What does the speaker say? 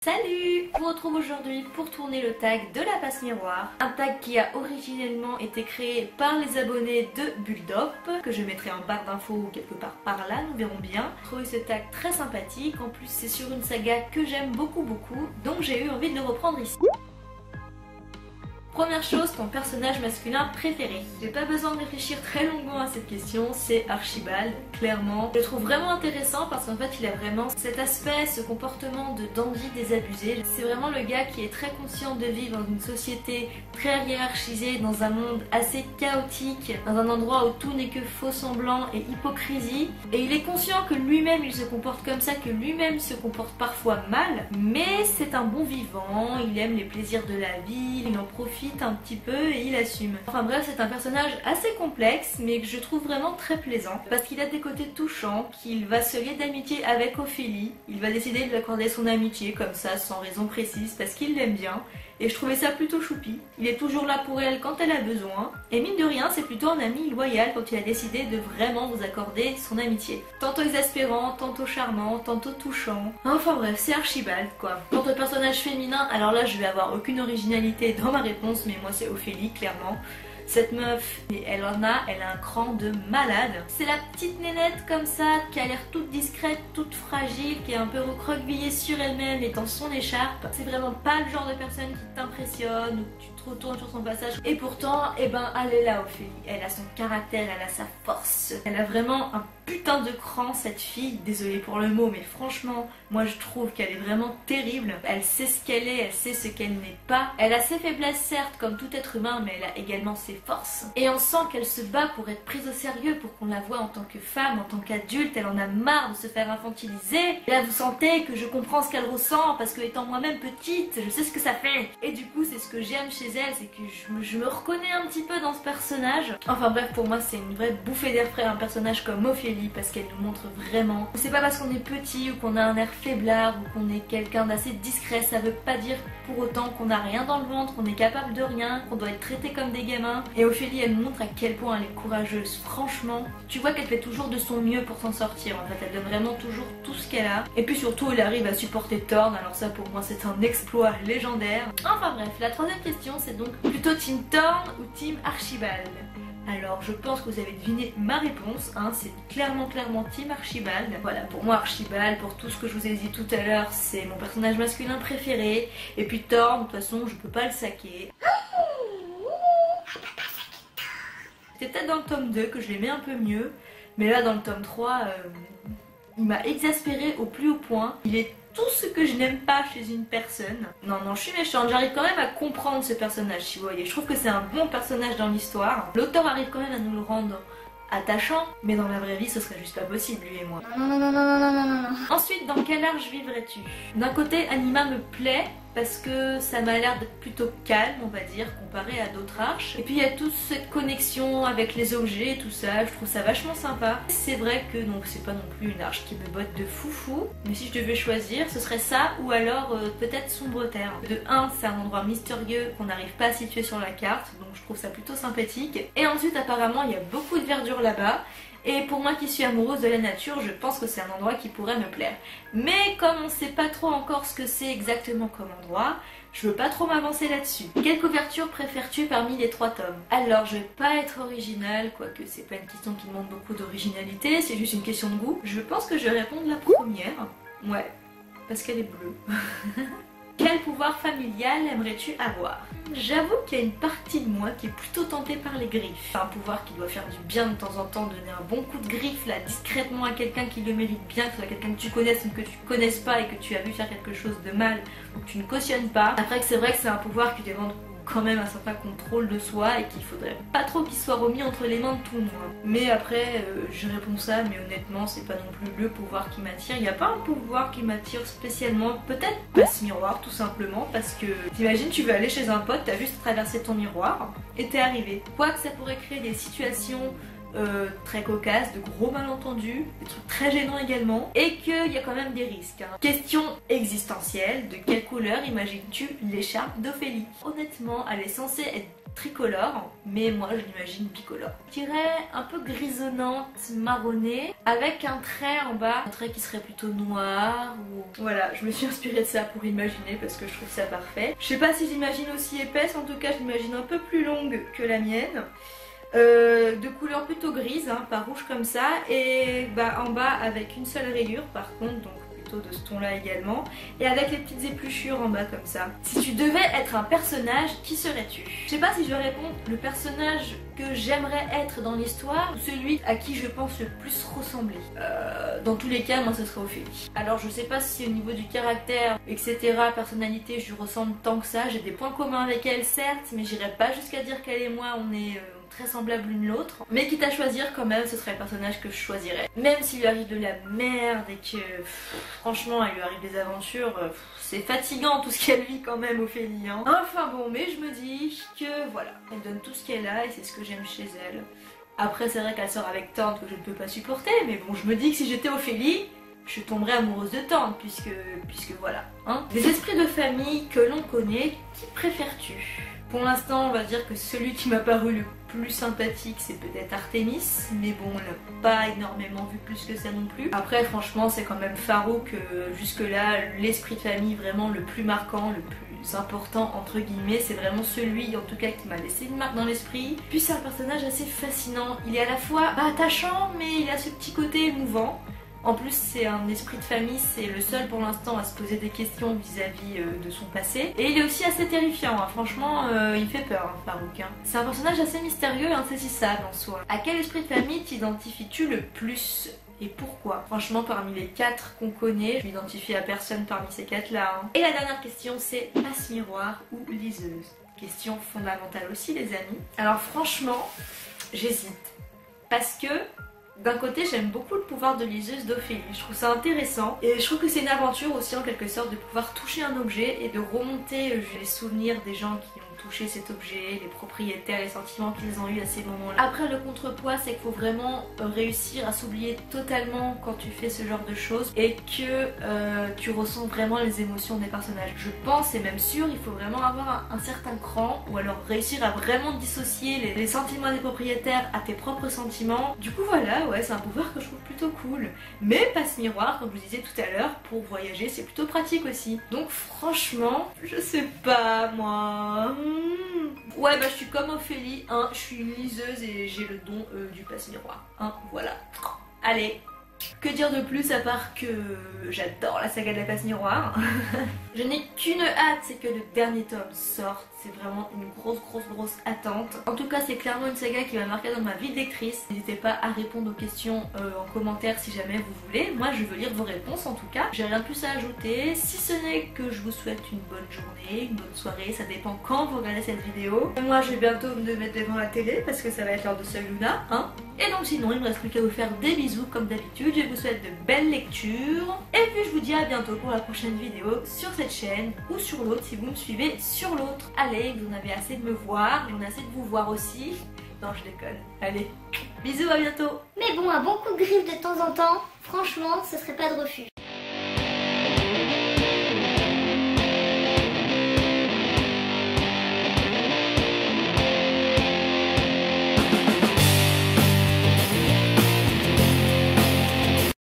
Salut! Je vous retrouve aujourd'hui pour tourner le tag de la passe miroir. Un tag qui a originellement été créé par les abonnés de Bulldop, que je mettrai en barre d'infos ou quelque part par là, nous verrons bien. J'ai trouvé ce tag très sympathique, en plus c'est sur une saga que j'aime beaucoup, donc j'ai eu envie de le reprendre ici. Première chose, ton personnage masculin préféré. J'ai pas besoin de réfléchir très longuement à cette question, c'est Archibald, clairement. Je le trouve vraiment intéressant parce qu'en fait il a vraiment cet aspect, ce comportement de dandy désabusé. C'est vraiment le gars qui est très conscient de vivre dans une société très hiérarchisée, dans un monde assez chaotique, dans un endroit où tout n'est que faux semblant et hypocrisie. Et il est conscient que lui-même il se comporte comme ça, que lui-même se comporte parfois mal, mais c'est un bon vivant, il aime les plaisirs de la vie, il en profite un petit peu et il assume. Enfin bref, c'est un personnage assez complexe mais que je trouve vraiment très plaisant parce qu'il a des côtés touchants, qu'il va se lier d'amitié avec Ophélie, il va décider de lui accorder son amitié comme ça sans raison précise parce qu'il l'aime bien et je trouvais ça plutôt choupi. Il est toujours là pour elle quand elle a besoin et mine de rien c'est plutôt un ami loyal quand il a décidé de vraiment vous accorder son amitié. Tantôt exaspérant, tantôt charmant, tantôt touchant. Enfin bref, c'est Archibald quoi. Quant au personnage féminin, alors là je vais avoir aucune originalité dans ma réponse mais moi c'est Ophélie clairement. Cette meuf, elle a un cran de malade. C'est la petite nénette comme ça, qui a l'air toute discrète, toute fragile, qui est un peu recroquevillée sur elle-même et dans son écharpe. C'est vraiment pas le genre de personne qui t'impressionne ou que tu te retournes sur son passage. Et pourtant, eh ben, elle est là Ophélie. Elle a son caractère, elle a sa force. Elle a vraiment un putain de cran cette fille. Désolée pour le mot, mais franchement, moi je trouve qu'elle est vraiment terrible. Elle sait ce qu'elle est, elle sait ce qu'elle n'est pas. Elle a ses faiblesses certes, comme tout être humain, mais elle a également ses forces. Et on sent qu'elle se bat pour être prise au sérieux, pour qu'on la voie en tant que femme, en tant qu'adulte. Elle en a marre de se faire infantiliser. Et là vous sentez que je comprends ce qu'elle ressent, parce que étant moi-même petite, je sais ce que ça fait. Et du coup c'est ce que j'aime chez elle, c'est que je me reconnais un petit peu dans ce personnage. Enfin bref, pour moi c'est une vraie bouffée d'air frais, un personnage comme Ophélie, parce qu'elle nous montre vraiment. C'est pas parce qu'on est petit ou qu'on a un air faiblard ou qu'on est quelqu'un d'assez discret, ça veut pas dire pour autant qu'on a rien dans le ventre, qu'on est capable de rien, qu'on doit être traité comme des gamins. Et Ophélie elle montre à quel point elle est courageuse, franchement. Tu vois qu'elle fait toujours de son mieux pour s'en sortir en fait, elle donne vraiment toujours tout ce qu'elle a. Et puis surtout elle arrive à supporter Thorn, alors ça pour moi c'est un exploit légendaire. Enfin bref, la troisième question c'est donc plutôt Team Thorn ou Team Archibald? Alors je pense que vous avez deviné ma réponse, hein, c'est clairement Team Archibald. Voilà, pour moi Archibald, pour tout ce que je vous ai dit tout à l'heure, c'est mon personnage masculin préféré. Et puis Thorn, de toute façon je peux pas le saquer. C'était peut-être dans le tome 2 que je l'aimais un peu mieux, mais là dans le tome 3, il m'a exaspéré au plus haut point. Il est tout ce que je n'aime pas chez une personne. Non, je suis méchante, j'arrive quand même à comprendre ce personnage, si vous voyez. Je trouve que c'est un bon personnage dans l'histoire. L'auteur arrive quand même à nous le rendre attachant, mais dans la vraie vie ce serait juste pas possible, lui et moi. Non. Ensuite, dans quel arche vivrais-tu? D'un côté, Anima me plaît parce que ça m'a l'air d'être plutôt calme, on va dire, comparé à d'autres arches. Et puis il y a toute cette connexion avec les objets et tout ça, je trouve ça vachement sympa. C'est vrai que donc c'est pas non plus une arche qui me botte de foufou, mais si je devais choisir, ce serait ça ou alors peut-être Sombre Terre. De 1, c'est un endroit mystérieux qu'on n'arrive pas à situer sur la carte, donc je trouve ça plutôt sympathique. Et ensuite apparemment il y a beaucoup de verdure là-bas. Et pour moi qui suis amoureuse de la nature, je pense que c'est un endroit qui pourrait me plaire. Mais comme on sait pas trop encore ce que c'est exactement comme endroit, je veux pas trop m'avancer là-dessus. Quelle couverture préfères-tu parmi les 3 tomes? Alors je vais pas être originale, quoique c'est pas une question qui demande beaucoup d'originalité, c'est juste une question de goût. Je pense que je vais répondre la première. Ouais, parce qu'elle est bleue. Quel pouvoir familial aimerais-tu avoir? J'avoue qu'il y a une partie de moi qui est plutôt tentée par les griffes. Un pouvoir qui doit faire du bien de temps en temps, donner un bon coup de griffe là discrètement à quelqu'un qui le mérite bien, que ce soit quelqu'un que tu connaisses ou que tu connaisses pas et que tu as vu faire quelque chose de mal ou que tu ne cautionnes pas. Après c'est vrai que c'est un pouvoir qui demande quand même un certain contrôle de soi et qu'il faudrait pas trop qu'il soit remis entre les mains de tout le monde. Mais après je réponds ça, mais honnêtement c'est pas non plus le pouvoir qui m'attire. Il n'y a pas un pouvoir qui m'attire spécialement, peut-être passe miroir tout simplement, parce que t'imagines tu veux aller chez un pote, t'as juste traversé ton miroir et t'es arrivé. Quoique ça pourrait créer des situations très cocasses, de gros malentendus, des trucs très gênants également, et qu'il y a quand même des risques. Hein. Question existentielle, de quelle couleur imagines-tu l'écharpe d'Ophélie? Honnêtement, elle est censée être tricolore, mais moi je l'imagine bicolore. Je dirais un peu grisonnante, marronnée, avec un trait en bas, un trait qui serait plutôt noir ou... Voilà, je me suis inspirée de ça pour imaginer parce que je trouve ça parfait. Je sais pas si j'imagine aussi épaisse, en tout cas je l'imagine un peu plus longue que la mienne. De couleur plutôt grise, hein, pas rouge comme ça, et en bas avec une seule rayure par contre, donc de ce ton là également, et avec les petites épluchures en bas comme ça. Si tu devais être un personnage, qui serais-tu? Je sais pas si je vais répondre le personnage que j'aimerais être dans l'histoire ou celui à qui je pense le plus ressembler. Dans tous les cas, moi ce serait Ophélie. Alors je sais pas si au niveau du caractère, etc., personnalité, je lui ressemble tant que ça. J'ai des points communs avec elle certes, mais j'irais pas jusqu'à dire qu'elle et moi on est très semblables l'une l'autre. Mais quitte à choisir, quand même, ce serait le personnage que je choisirais. Même s'il lui arrive de la merde et que franchement il lui arrive des aventures, c'est fatigant tout ce qu'elle vit quand même, Ophélie, hein. Enfin bon, mais je me dis que voilà, elle donne tout ce qu'elle a et c'est ce que j'aime chez elle. Après c'est vrai qu'elle sort avec Tante que je ne peux pas supporter, mais bon, je me dis que si j'étais Ophélie, je tomberais amoureuse de Tante, puisque voilà, hein. Des esprits de famille que l'on connaît, qui préfères-tu? Pour l'instant, on va dire que celui qui m'a paru le plus sympathique, c'est peut-être Artémis, mais bon, on l'a pas énormément vu plus que ça non plus. Après, franchement, c'est quand même Farouk, jusque-là, l'esprit de famille vraiment le plus marquant, le plus important, entre guillemets, c'est vraiment celui, en tout cas, qui m'a laissé une marque dans l'esprit. Puis c'est un personnage assez fascinant, il est à la fois attachant, mais il a ce petit côté émouvant. En plus c'est un esprit de famille, c'est le seul pour l'instant à se poser des questions vis-à-vis de son passé. Et il est aussi assez terrifiant, hein. Franchement il fait peur, hein, Farouk, hein. C'est un personnage assez mystérieux et insaisissable en soi. À quel esprit de famille t'identifies-tu le plus ? Et pourquoi? Franchement, parmi les 4 qu'on connaît, je m'identifie à personne parmi ces 4 là, hein. Et la dernière question, c'est passe-miroir ou liseuse? Question fondamentale aussi les amis. Alors franchement, j'hésite. Parce que d'un côté, j'aime beaucoup le pouvoir de liseuse d'Ophélie, je trouve ça intéressant et je trouve que c'est une aventure aussi en quelque sorte de pouvoir toucher un objet et de remonter les souvenirs des gens qui ont touché cet objet, les propriétaires, les sentiments qu'ils ont eu à ces moments-là. Après, le contrepoids, c'est qu'il faut vraiment réussir à s'oublier totalement quand tu fais ce genre de choses et que tu ressens vraiment les émotions des personnages. Je pense, et même sûr, il faut vraiment avoir un certain cran ou alors réussir à vraiment dissocier les sentiments des propriétaires à tes propres sentiments. Du coup voilà, ouais, c'est un pouvoir que je trouve plutôt cool. Mais passe-miroir, comme je vous disais tout à l'heure, pour voyager, c'est plutôt pratique aussi. Donc franchement, je sais pas moi. Ouais, bah je suis comme Ophélie, hein, je suis une liseuse et j'ai le don du passe-miroir, hein, voilà. Allez, que dire de plus à part que j'adore la saga de la passe-miroir. Je n'ai qu'une hâte, c'est que le dernier tome sorte. C'est vraiment une grosse attente. En tout cas, c'est clairement une saga qui m'a marqué dans ma vie de lectrice. N'hésitez pas à répondre aux questions en commentaire si jamais vous voulez. Moi, je veux lire vos réponses en tout cas. J'ai rien de plus à ajouter, si ce n'est que je vous souhaite une bonne journée, une bonne soirée. Ça dépend quand vous regardez cette vidéo. Moi, je vais bientôt me mettre devant la télé parce que ça va être l'heure de Sœur Luna, hein. Et donc sinon, il me reste plus qu'à vous faire des bisous comme d'habitude. Je vous souhaite de belles lectures. Et puis, je vous dis à bientôt pour la prochaine vidéo sur cette chaîne ou sur l'autre si vous me suivez sur l'autre. Allez, vous en avez assez de me voir, j'en ai assez de vous voir aussi. Non, je déconne. Allez, bisous, à bientôt. Mais bon, un bon coup de griffe de temps en temps, franchement, ce serait pas de refus.